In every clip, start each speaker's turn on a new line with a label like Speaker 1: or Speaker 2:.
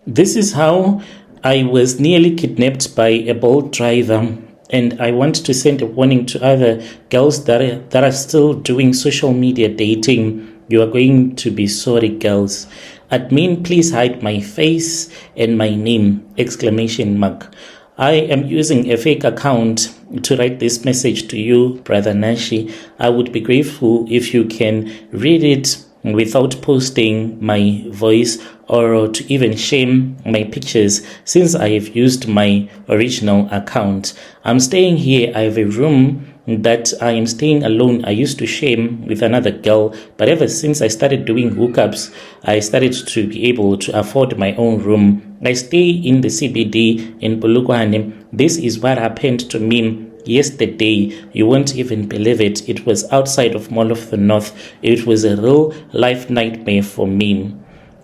Speaker 1: This is how I was nearly kidnapped by a bold driver, and I want to send a warning to other girls that are still doing social media dating. You are going to be sorry, girls. Admin, please hide my face and my name! Exclamation mark. I am using a fake account to write this message to you, Brother Nashi. I would be grateful if you can read it without posting my voice or to even shame my pictures, since I have used my original account. I'm staying here. I have a room that I am staying alone. I used to shame with another girl, but ever since I started doing hookups, I started to be able to afford my own room. I stay in the CBD in Polokwane. This is what happened to me yesterday. You won't even believe it. It was outside of Mall of the North. It was a real life nightmare for me.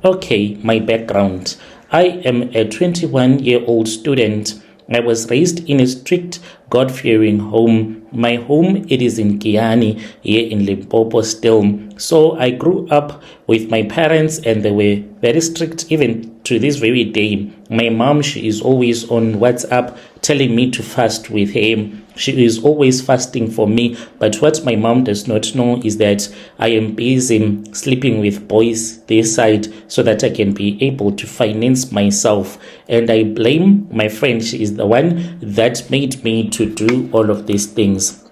Speaker 1: Okay, my background. I am a 21-year-old student. I was raised in a strict, God-fearing home. My home, it is in Giyani, here in Limpopo still. So I grew up with my parents, and they were very strict even to this very day. My mom, she is always on WhatsApp telling me to fast with her. She is always fasting for me, but what my mom does not know is that I am busy sleeping with boys this side so that I can be able to finance myself. And I blame my friend. She is the one that made me to do all of these things.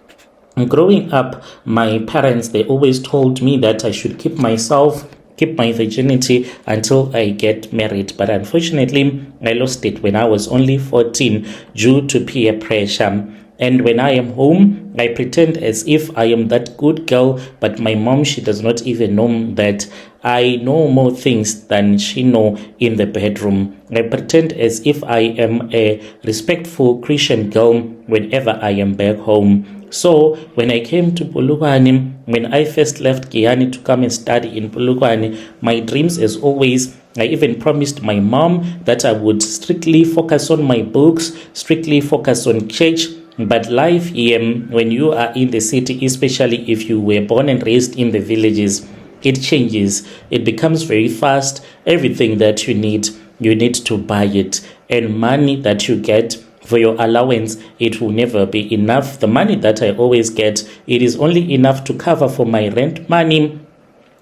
Speaker 1: Growing up, my parents, they always told me that I should keep my virginity until I get married. But unfortunately, I lost it when I was only 14 due to peer pressure. And when I am home, I pretend as if I am that good girl, but my mom, she does not even know that I know more things than she know in the bedroom. I pretend as if I am a respectful Christian girl whenever I am back home. So when I came to Polokwane, when I first left Giyani to come and study in Polokwane, my dreams as always, I even promised my mom that I would strictly focus on my books, strictly focus on church. But life here, when you are in the city, especially if you were born and raised in the villages, it changes. It becomes very fast. Everything that you need to buy it. And money that you get for your allowance, it will never be enough. The money that I always get, it is only enough to cover for my rent money,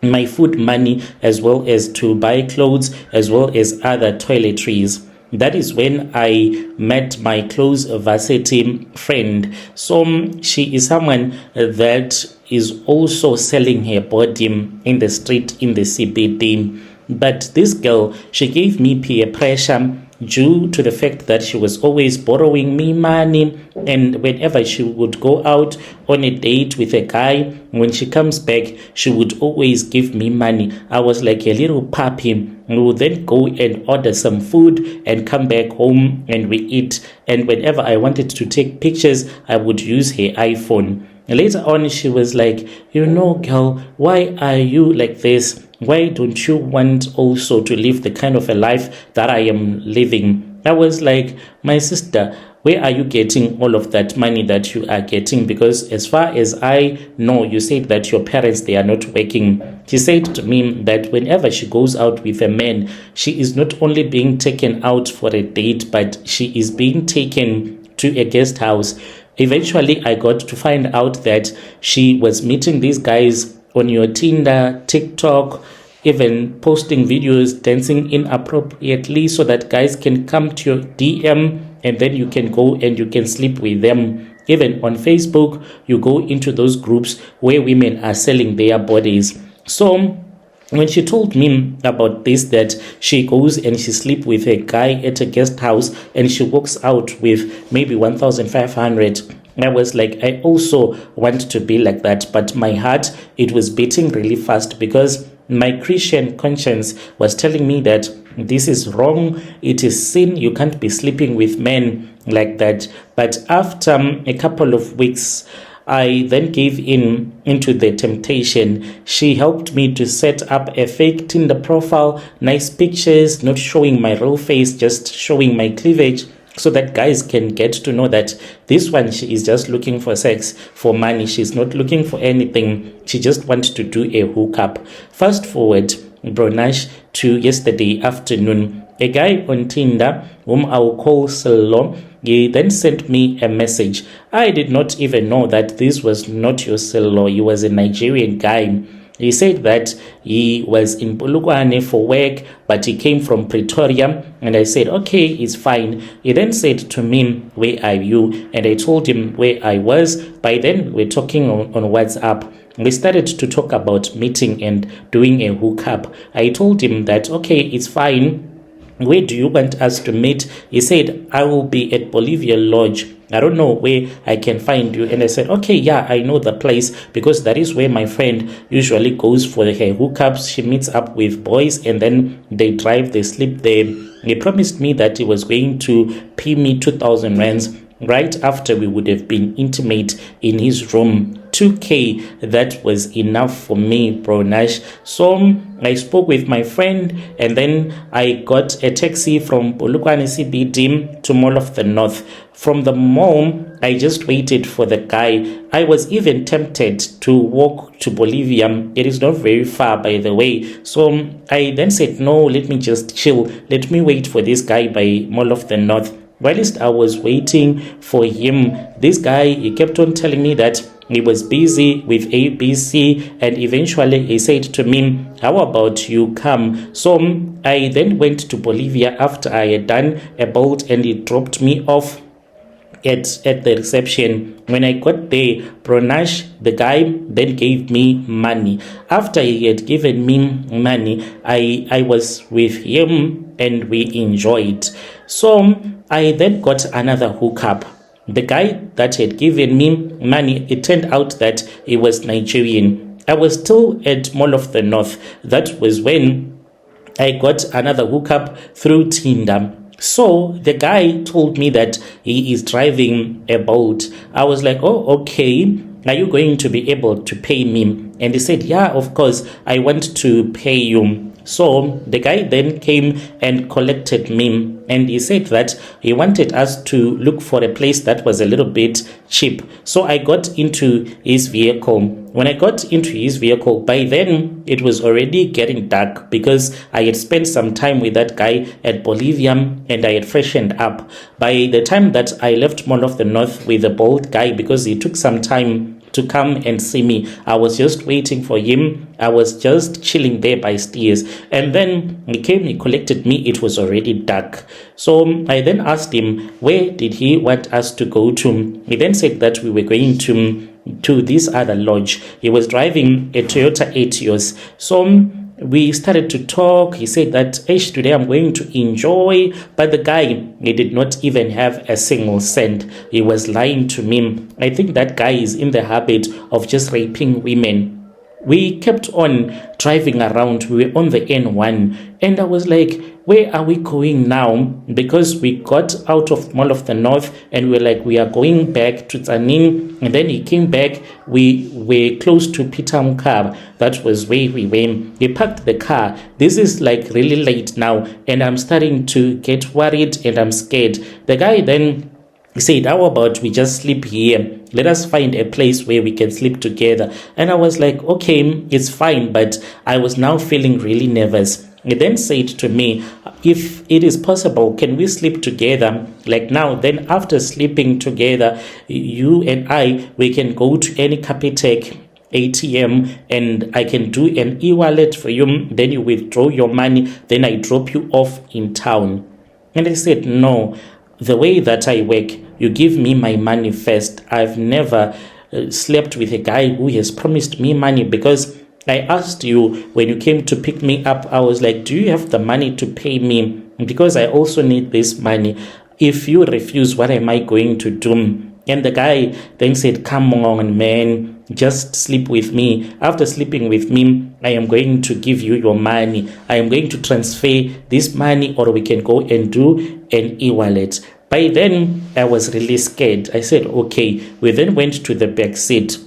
Speaker 1: my food money, as well as to buy clothes, as well as other toiletries. That is when I met my close varsity friend. So she is someone that is also selling her body in the street in the CBD. But this girl, she gave me peer pressure due to the fact that she was always borrowing me money, and whenever she would go out on a date with a guy, when she comes back, she would always give me money. I was like a little puppy. We would then go and order some food and come back home and we eat. And whenever I wanted to take pictures, I would use her iPhone. Later on, she was like, girl, why are you like this? Why don't you want also to live the kind of a life that I am living? I was like, my sister, where are you getting all of that money that you are getting? Because as far as I know, you said that your parents, they are not working. She said to me that whenever she goes out with a man, she is not only being taken out for a date, but she is being taken to a guest house. Eventually, I got to find out that she was meeting these guys on your Tinder, TikTok, even posting videos, dancing inappropriately so that guys can come to your DM and then you can go and you can sleep with them. Even on Facebook, you go into those groups where women are selling their bodies. So when she told me about this, that she goes and she sleeps with a guy at a guest house and she walks out with maybe 1,500, I was like, I also want to be like that. But my heart, it was beating really fast because my Christian conscience was telling me that this is wrong. It is sin. You can't be sleeping with men like that. But after a couple of weeks, I then gave into the temptation. She helped me to set up a fake Tinder profile, nice pictures, not showing my real face, just showing my cleavage, so that guys can get to know that this one, she is just looking for sex, for money. She's not looking for anything. She just wants to do a hookup. Fast forward, Bronash, to yesterday afternoon. a guy on Tinder, whom I will call Selo, he then sent me a message. I did not even know that this was not your Selo. He was a Nigerian guy. He said that he was in Polokwane for work, but he came from Pretoria. And I said, okay, it's fine. He then said to me, where are you? And I told him where I was. By then, we're talking on WhatsApp. We started to talk about meeting and doing a hookup. I told him that, okay, it's fine. Where do you want us to meet? He said, I will be at Bolivia Lodge. I don't know where I can find you. And I said, okay, yeah, I know the place, because that is where my friend usually goes for her hookups. She meets up with boys and then they drive, they sleep there. He promised me that he was going to pay me 2,000 rands right after we would have been intimate in his room. 2K, that was enough for me, bro Nash. So I spoke with my friend and then I got a taxi from Polokwane CBD to Mall of the North. From the mall, I just waited for the guy. I was even tempted to walk to Bolivia. It is not very far, by the way. So I then said, no, let me just chill. Let me wait for this guy by Mall of the North. Whilst I was waiting for him, this guy, he kept on telling me that he was busy with ABC, and eventually he said to me, how about you come? So I then went to Bolivia after I had done a bolt, and he dropped me off at the reception. When I got there, Pronash, the guy, then gave me money. After he had given me money, I was with him and we enjoyed. So I then got another hookup. The guy that had given me money, it turned out that he was Nigerian. I was still at Mall of the North. That was when I got another hookup through Tinder. So the guy told me that he is driving a boat. I was like, oh, okay. Are you going to be able to pay me? And he said, yeah, of course, I want to pay you. So the guy then came and collected me, and he said that he wanted us to look for a place that was a little bit cheap. So I got into his vehicle. When I got into his vehicle, by then it was already getting dark because I had spent some time with that guy at Bolivia and I had freshened up. By the time that I left Mall of the North with the bold guy, because he took some time to come and see me, I was just waiting for him. I was just chilling there by stairs, and then he came, he collected me. It was already dark. So I then asked him, where did he want us to go to? He then said that we were going to this other lodge. He was driving a Toyota Etios. So we started to talk. He said that, today I'm going to enjoy. But the guy, he did not even have a single cent. He was lying to me. I think that guy is in the habit of just raping women. We kept on driving around. We were on the N1. And I was like, where are we going now? Because we got out of Mall of the North and we were like, we are going back to Tsanin. And then he came back. We were close to Pitamkab. That was where we went. He parked the car. This is like really late now. And I'm starting to get worried and I'm scared. The guy then said, how about we just sleep here? Let us find a place where we can sleep together. And I was like, okay, it's fine. But I was now feeling really nervous. He then said to me, if it is possible, can we sleep together like now? Then after sleeping together, you and I, we can go to any Capitec ATM and I can do an e-wallet for you. Then you withdraw your money. Then I drop you off in town. And I said, no, the way that I work, you give me my money first. I've never slept with a guy who has promised me money, because I asked you when you came to pick me up, I was like, do you have the money to pay me? Because I also need this money. If you refuse, what am I going to do? And the guy then said, come on, man, just sleep with me. After sleeping with me, I am going to give you your money. I am going to transfer this money, or we can go and do an e-wallet. By then, I was really scared. I said, okay. We then went to the back seat.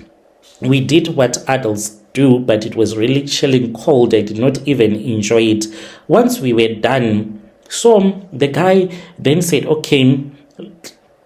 Speaker 1: We did what adults do, but it was really chilling cold. I did not even enjoy it. Once we were done, so the guy then said, okay,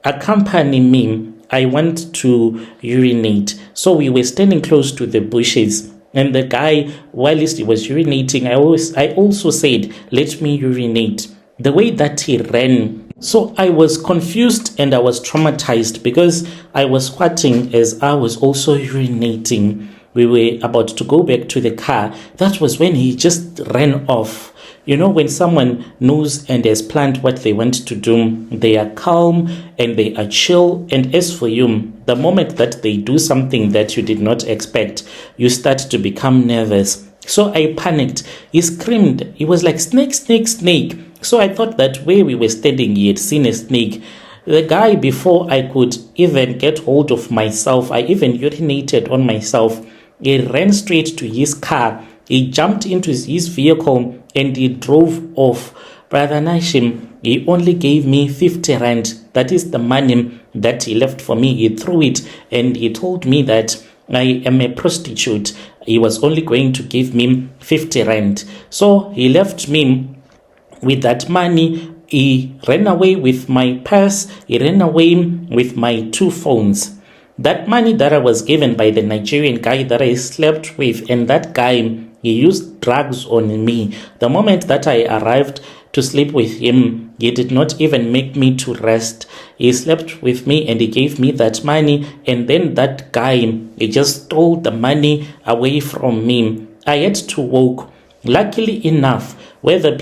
Speaker 1: accompany me. I want to urinate. So we were standing close to the bushes. And the guy, whilst he was urinating, I also said, let me urinate. the way that he ran. So I was confused and I was traumatized because I was squatting as I was also urinating. We were about to go back to the car. That was when he just ran off. You know, when someone knows and has planned what they want to do, they are calm and they are chill. And as for you, the moment that they do something that you did not expect, you start to become nervous. So I panicked. He screamed. He was like, snake, snake, snake. So I thought that where we were standing, he had seen a snake. The guy, before I could even get hold of myself, I even urinated on myself. He ran straight to his car. He jumped into his vehicle and he drove off. Brother Nashim, he only gave me 50 rand. That is the money that he left for me. He threw it and he told me that I am a prostitute. He was only going to give me 50 rand. So he left me with that money. He ran away with my purse. He ran away with my 2 phones. That money that I was given by the Nigerian guy that I slept with, and that guy, he used drugs on me. The moment that I arrived to sleep with him, he did not even make me to rest. He slept with me and he gave me that money, and then that guy, he just stole the money away from me. I had to walk. Luckily enough, where the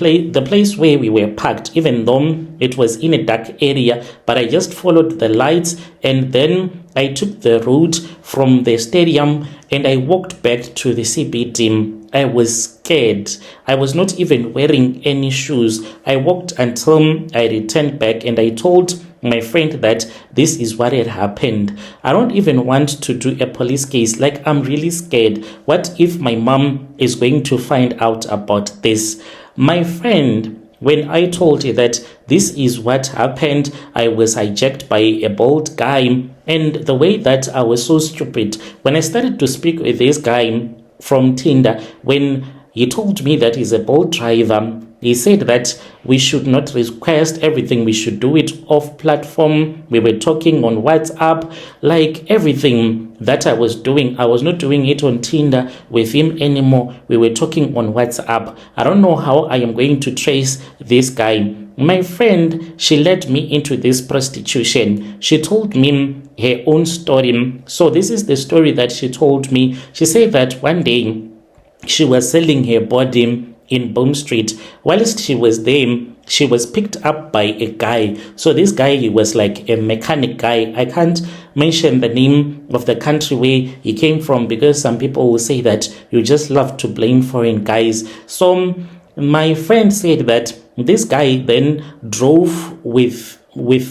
Speaker 1: place where we were parked, even though it was in a dark area, but I just followed the lights and then I took the route from the stadium and I walked back to the CBD. I was scared. I was not even wearing any shoes. I walked until I returned back and I told my friend that this is what had happened. I don't even want to do a police case. Like, I'm really scared. What if my mom is going to find out about this? My friend, when I told her that this is what happened, I was hijacked by a bald guy, and the way that I was so stupid, when I started to speak with this guy from Tinder, when he told me that he's a bald driver, he said that we should not request everything, we should do it off platform. We were talking on WhatsApp, like everything that I was doing, I was not doing it on Tinder with him anymore. We were talking on WhatsApp. I don't know how I am going to trace this guy. My friend, she led me into this prostitution. She told me her own story. So this is the story that she told me. She said that one day she was selling her body in Boom Street. Whilst she was there, she was picked up by a guy. So this guy, he was like a mechanic guy. I can't mention the name of the country where he came from because some people will say that you just love to blame foreign guys. So my friend said that this guy then drove with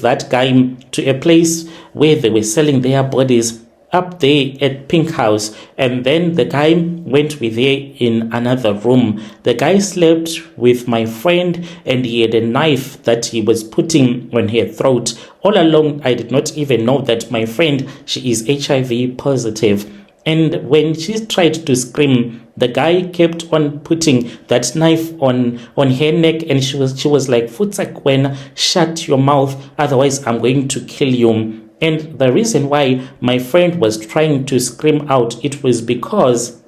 Speaker 1: that guy to a place where they were selling their bodies up there at Pink House, and then the guy went with her in another room. The guy slept with my friend and he had a knife that he was putting on her throat. All along, I did not even know that my friend, she is HIV positive. And when she tried to scream, the guy kept on putting that knife on her neck, and she was like, Futsakwena, shut your mouth, otherwise I'm going to kill you. And the reason why my friend was trying to scream out, it was because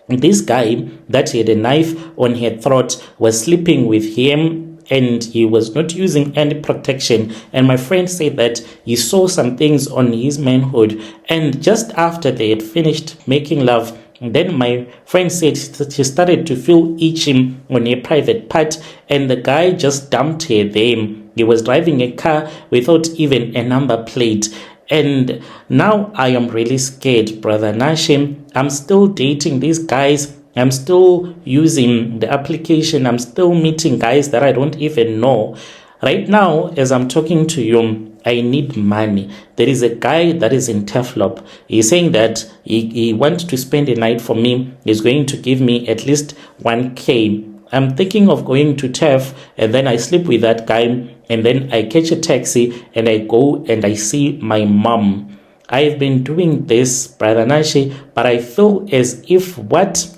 Speaker 1: this guy that had a knife on her throat was sleeping with him and he was not using any protection. And my friend said that he saw some things on his manhood. And just after they had finished making love, then my friend said she started to feel itching on her private part, and the guy just dumped her there. He was driving a car without even a number plate. And now I am really scared, Brother Nashim. I'm still dating these guys. I'm still using the application. I'm still meeting guys that I don't even know. Right now, as I'm talking to you, I need money. There is a guy that is in Teflop. He's saying that he wants to spend a night for me. He's going to give me at least 1K. I'm thinking of going to TEF, and then I sleep with that guy, and then I catch a taxi and I go and I see my mom. I've been doing this, Brother Nashi, but I feel as if what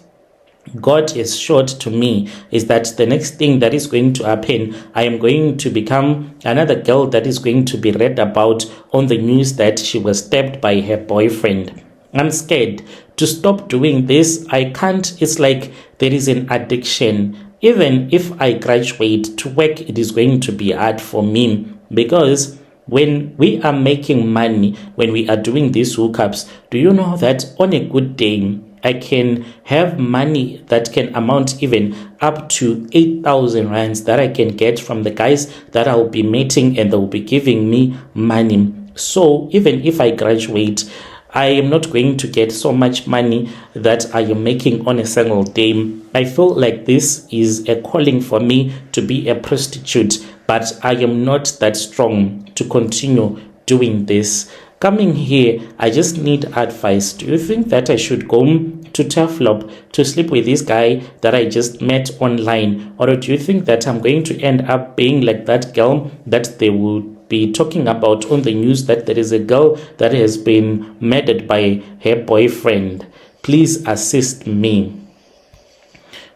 Speaker 1: God has showed to me is that the next thing that is going to happen, I am going to become another girl that is going to be read about on the news that she was stabbed by her boyfriend. I'm scared to stop doing this. I can't. It's like there is an addiction. even if I graduate to work, it is going to be hard for me, because when we are making money, when we are doing these hookups, do you know that on a good day, I can have money that can amount even up to 8,000 rands that I can get from the guys that I'll be meeting, and they'll be giving me money. So even if I graduate, I am not going to get so much money that I am making on a single day. I feel like this is a calling for me to be a prostitute, but I am not that strong to continue doing this. Coming here, I just need advice. Do you think that I should go to Taflop to sleep with this guy that I just met online? Or do you think that I'm going to end up being like that girl that they would be talking about on the news, that there is a girl that has been murdered by her boyfriend? Please assist me.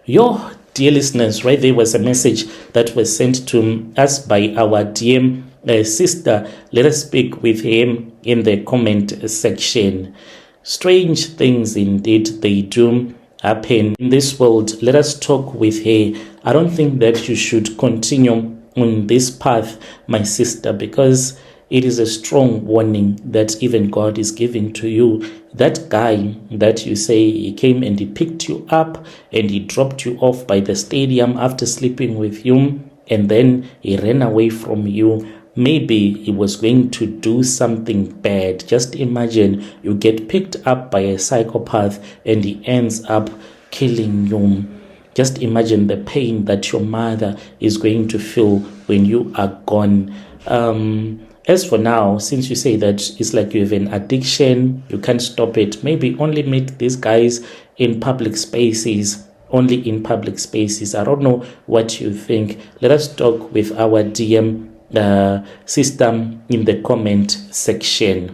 Speaker 1: Your dear listeners, right, there was a message that was sent to us by our DM sister. Let us speak with him in the comment section. Strange things indeed, they do happen in this world. Let us talk with her. I don't think that you should continue on this path, my sister, because it is a strong warning that even God is giving to you. That guy that you say he came and he picked you up and he dropped you off by the stadium after sleeping with you, and then he ran away from you. Maybe he was going to do something bad. Just imagine you get picked up by a psychopath and he ends up killing you. Just imagine the pain that your mother is going to feel when you are gone. As for now, since you say that it's like you have an addiction, you can't stop it, maybe only meet these guys in public spaces. Only in public spaces. I don't know what you think. Let us talk with our DM system in the comment section.